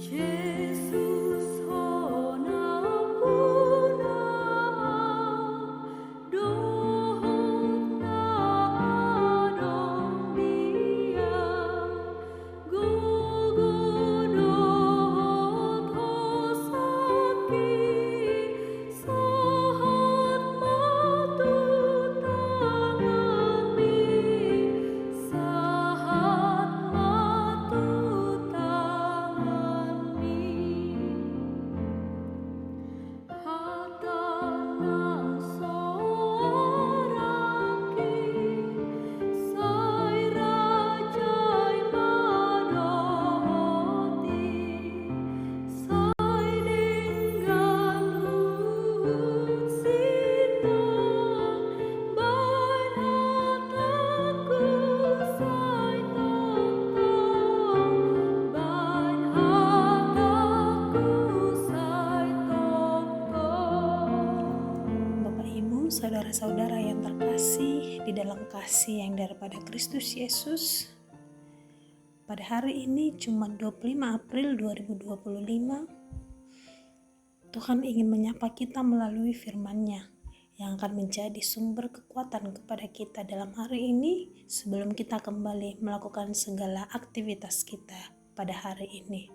Yesus hona puna dohot na adong dia gugunot hosaki sahat matutangani sahat matutangani hata ng soraki say rajay madohoti say linggan sitang banhataku say tongtong banhataku say tongtong. Bapak Ibu, saudara-saudara yang terkasih di dalam kasih yang daripada Kristus Yesus, pada hari ini Jumat 25 April 2025, Tuhan ingin menyapa kita melalui firman-Nya yang akan menjadi sumber kekuatan kepada kita dalam hari ini sebelum kita kembali melakukan segala aktivitas kita pada hari ini.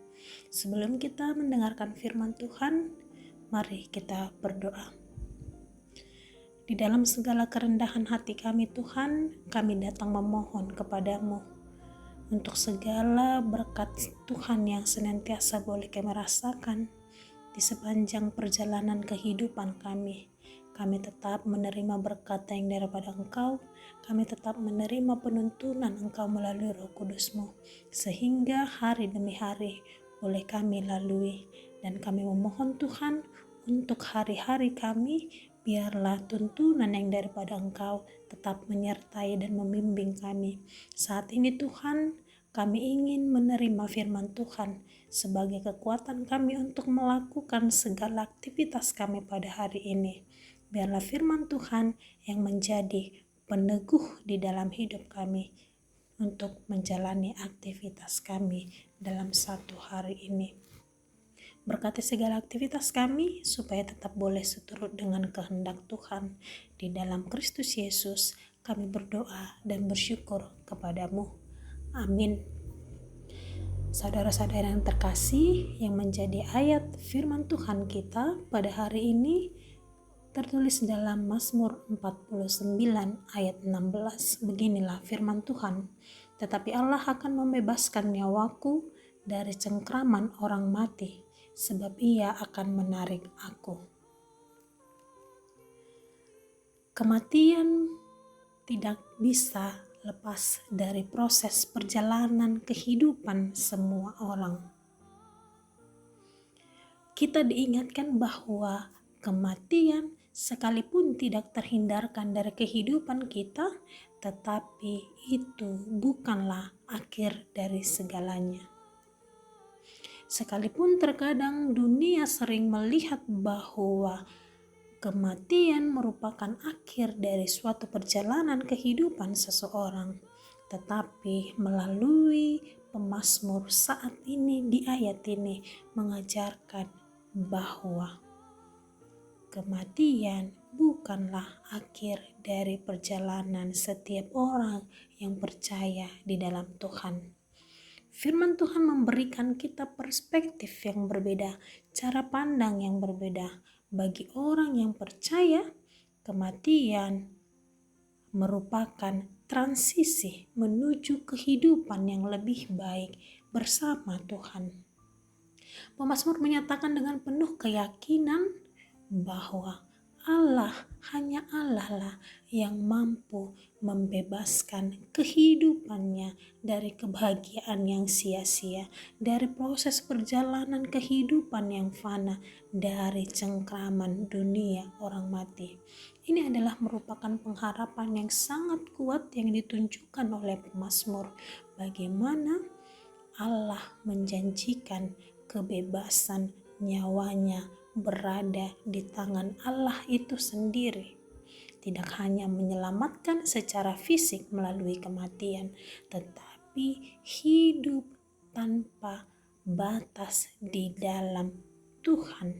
Sebelum kita mendengarkan firman Tuhan, mari kita berdoa. Di dalam segala kerendahan hati kami Tuhan, kami datang memohon kepadamu untuk segala berkat Tuhan yang senantiasa boleh kami rasakan di sepanjang perjalanan kehidupan kami. Kami tetap menerima berkat yang daripada Engkau, kami tetap menerima penuntunan Engkau melalui Roh Kudus-Mu, sehingga hari demi hari boleh kami lalui. Dan kami memohon Tuhan untuk hari-hari kami, biarlah tuntunan yang daripada Engkau tetap menyertai dan membimbing kami. Saat ini Tuhan, kami ingin menerima firman Tuhan sebagai kekuatan kami untuk melakukan segala aktivitas kami pada hari ini. Biarlah firman Tuhan yang menjadi peneguh di dalam hidup kami untuk menjalani aktivitas kami dalam satu hari ini. Berkati segala aktivitas kami supaya tetap boleh seturut dengan kehendak Tuhan. Di dalam Kristus Yesus kami berdoa dan bersyukur kepadamu. Amin. Saudara-saudara yang terkasih, yang menjadi ayat firman Tuhan kita pada hari ini tertulis dalam Mazmur 49 ayat 16. Beginilah firman Tuhan. Tetapi Allah akan membebaskan nyawaku dari cengkraman orang mati, sebab Ia akan menarik aku. Kematian tidak bisa lepas dari proses perjalanan kehidupan semua orang. Kita diingatkan bahwa kematian sekalipun tidak terhindarkan dari kehidupan kita, tetapi itu bukanlah akhir dari segalanya. Sekalipun terkadang dunia sering melihat bahwa kematian merupakan akhir dari suatu perjalanan kehidupan seseorang, tetapi melalui pemazmur saat ini di ayat ini mengajarkan bahwa kematian bukanlah akhir dari perjalanan setiap orang yang percaya di dalam Tuhan. Firman Tuhan memberikan kita perspektif yang berbeda, cara pandang yang berbeda. Bagi orang yang percaya, kematian merupakan transisi menuju kehidupan yang lebih baik bersama Tuhan. Pemazmur menyatakan dengan penuh keyakinan bahwa hanya Allah lah yang mampu membebaskan kehidupannya dari kebahagiaan yang sia-sia, dari proses perjalanan kehidupan yang fana, dari cengkraman dunia orang mati. Ini adalah merupakan pengharapan yang sangat kuat yang ditunjukkan oleh pemazmur. Bagaimana Allah menjanjikan kebebasan nyawanya berada di tangan Allah itu sendiri. Tidak hanya menyelamatkan secara fisik melalui kematian, tetapi hidup tanpa batas di dalam Tuhan.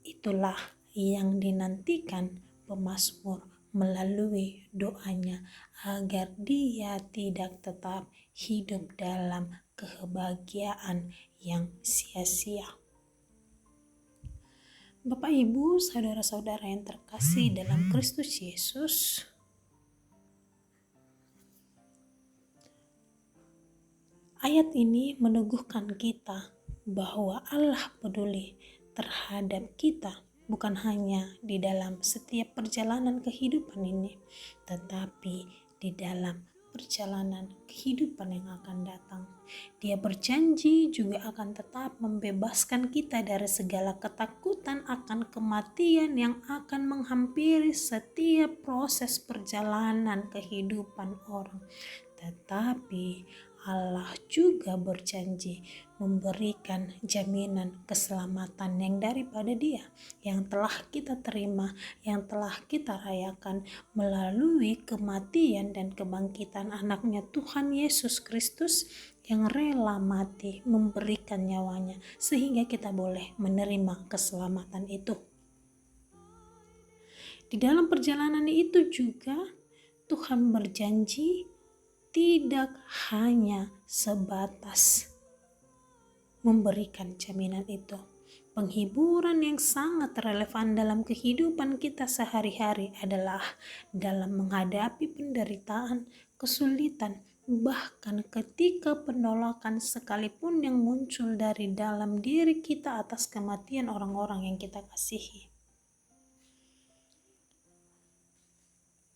Itulah yang dinantikan pemazmur melalui doanya agar dia tidak tetap hidup dalam kebahagiaan yang sia-sia. Bapak, Ibu, saudara-saudara yang terkasih dalam Kristus Yesus, ayat ini meneguhkan kita bahwa Allah peduli terhadap kita, bukan hanya di dalam setiap perjalanan kehidupan ini, tetapi di dalam perjalanan kehidupan yang akan datang. Dia berjanji juga akan tetap membebaskan kita dari segala ketakutan akan kematian yang akan menghampiri setiap proses perjalanan kehidupan orang. Tetapi Allah juga berjanji memberikan jaminan keselamatan yang daripada Dia, yang telah kita terima, yang telah kita rayakan melalui kematian dan kebangkitan anaknya Tuhan Yesus Kristus yang rela mati memberikan nyawanya sehingga kita boleh menerima keselamatan itu. Di dalam perjalanan itu juga Tuhan berjanji tidak hanya sebatas memberikan jaminan itu. Penghiburan yang sangat relevan dalam kehidupan kita sehari-hari adalah dalam menghadapi penderitaan, kesulitan, bahkan ketika penolakan sekalipun yang muncul dari dalam diri kita atas kematian orang-orang yang kita kasihi.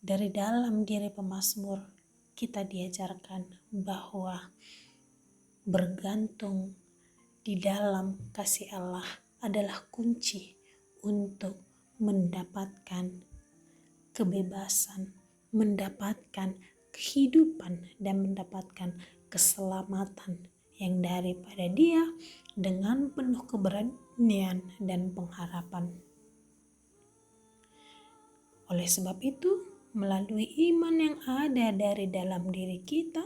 Dari dalam diri pemazmur kita diajarkan bahwa bergantung di dalam kasih Allah adalah kunci untuk mendapatkan kebebasan, mendapatkan kehidupan, dan mendapatkan keselamatan yang daripada Dia dengan penuh keberanian dan pengharapan. Oleh sebab itu, melalui iman yang ada dari dalam diri kita,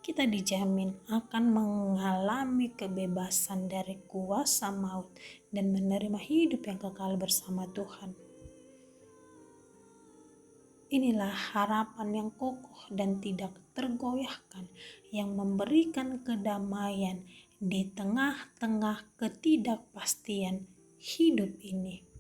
kita dijamin akan mengalami kebebasan dari kuasa maut dan menerima hidup yang kekal bersama Tuhan. Inilah harapan yang kokoh dan tidak tergoyahkan yang memberikan kedamaian di tengah-tengah ketidakpastian hidup ini.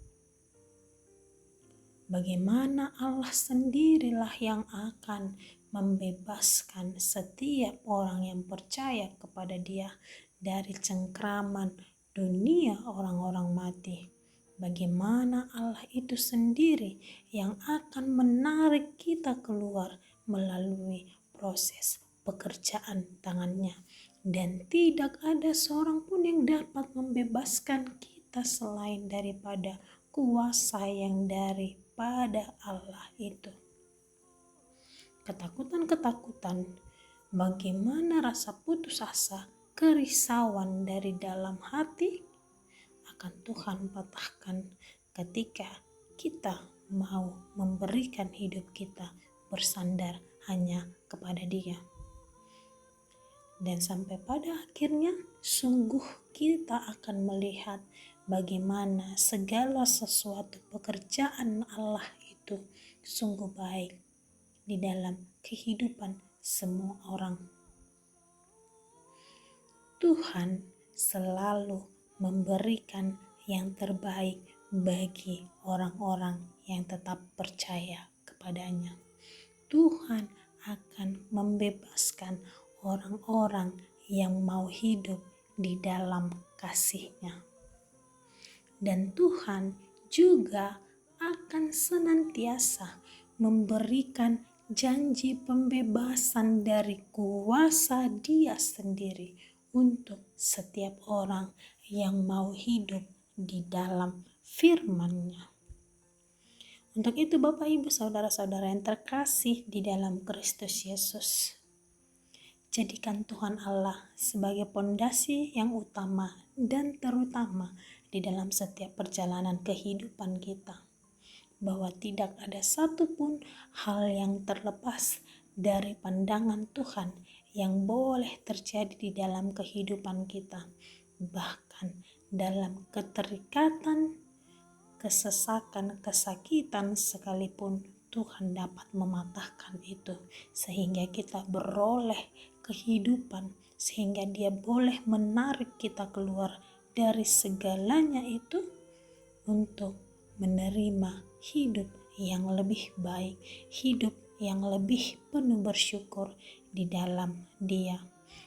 Bagaimana Allah sendirilah yang akan membebaskan setiap orang yang percaya kepada Dia dari cengkraman dunia orang-orang mati. Bagaimana Allah itu sendiri yang akan menarik kita keluar melalui proses pekerjaan tangannya. Dan tidak ada seorang pun yang dapat membebaskan kita selain daripada kuasa yang daripada Allah itu. Ketakutan-ketakutan, bagaimana rasa putus asa, kerisauan dari dalam hati akan Tuhan patahkan ketika kita mau memberikan hidup kita bersandar hanya kepada Dia. Dan sampai pada akhirnya sungguh kita akan melihat bagaimana segala sesuatu pekerjaan Allah itu sungguh baik di dalam kehidupan semua orang. Tuhan selalu memberikan yang terbaik bagi orang-orang yang tetap percaya kepadanya. Tuhan akan membebaskan orang-orang yang mau hidup di dalam kasih-Nya. dan Tuhan juga akan senantiasa memberikan janji pembebasan dari kuasa Dia sendiri untuk setiap orang yang mau hidup di dalam firman-Nya. Untuk itu Bapak Ibu saudara-saudara yang terkasih di dalam Kristus Yesus, jadikan Tuhan Allah sebagai pondasi yang utama dan terutama di dalam setiap perjalanan kehidupan kita. Bahwa tidak ada satupun hal yang terlepas dari pandangan Tuhan yang boleh terjadi di dalam kehidupan kita. Bahkan dalam keterikatan, kesesakan, kesakitan sekalipun Tuhan dapat mematahkan itu. Sehingga kita beroleh kehidupan, sehingga Dia boleh menarik kita keluar dari segalanya itu untuk menerima hidup yang lebih baik, hidup yang lebih penuh bersyukur di dalam Dia.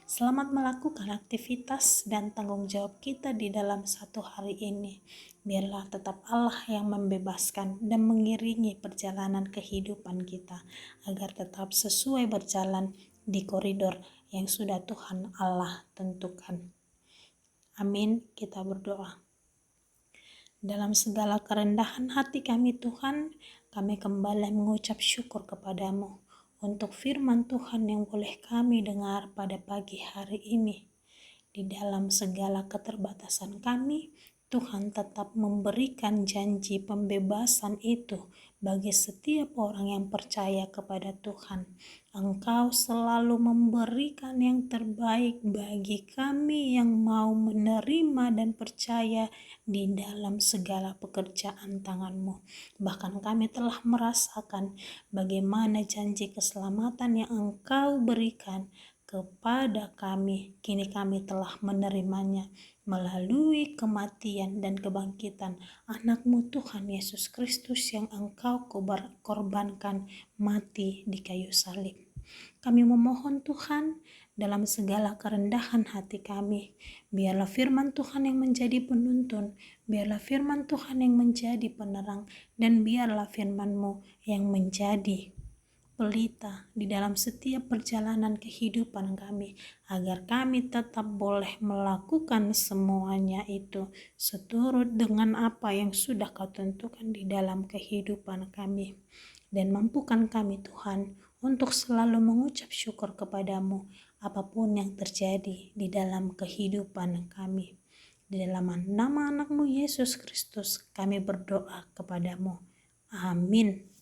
Selamat melakukan aktivitas dan tanggung jawab kita di dalam satu hari ini. Biarlah tetap Allah yang membebaskan dan mengiringi perjalanan kehidupan kita, agar tetap sesuai berjalan di koridor yang sudah Tuhan Allah tentukan. Amin, kita berdoa. Dalam segala kerendahan hati kami Tuhan, kami kembali mengucap syukur kepadamu untuk firman Tuhan yang boleh kami dengar pada pagi hari ini. Di dalam segala keterbatasan kami, Tuhan tetap memberikan janji pembebasan itu bagi setiap orang yang percaya kepada Tuhan. Engkau selalu memberikan yang terbaik bagi kami yang mau menerima dan percaya di dalam segala pekerjaan tangan-Mu. Bahkan kami telah merasakan bagaimana janji keselamatan yang Engkau berikan kepada kami. Kini kami telah menerimanya melalui kematian dan kebangkitan anak-Mu Tuhan Yesus Kristus yang Engkau korbankan mati di kayu salib. Kami memohon Tuhan dalam segala kerendahan hati kami, biarlah firman Tuhan yang menjadi penuntun, biarlah firman Tuhan yang menjadi penerang, dan biarlah firman-Mu yang menjadi pelita di dalam setiap perjalanan kehidupan kami, agar kami tetap boleh melakukan semuanya itu seturut dengan apa yang sudah Kau tentukan di dalam kehidupan kami. Dan mampukan kami Tuhan untuk selalu mengucap syukur kepadamu apapun yang terjadi di dalam kehidupan kami. Di dalam nama anak-Mu Yesus Kristus kami berdoa kepadamu. Amin.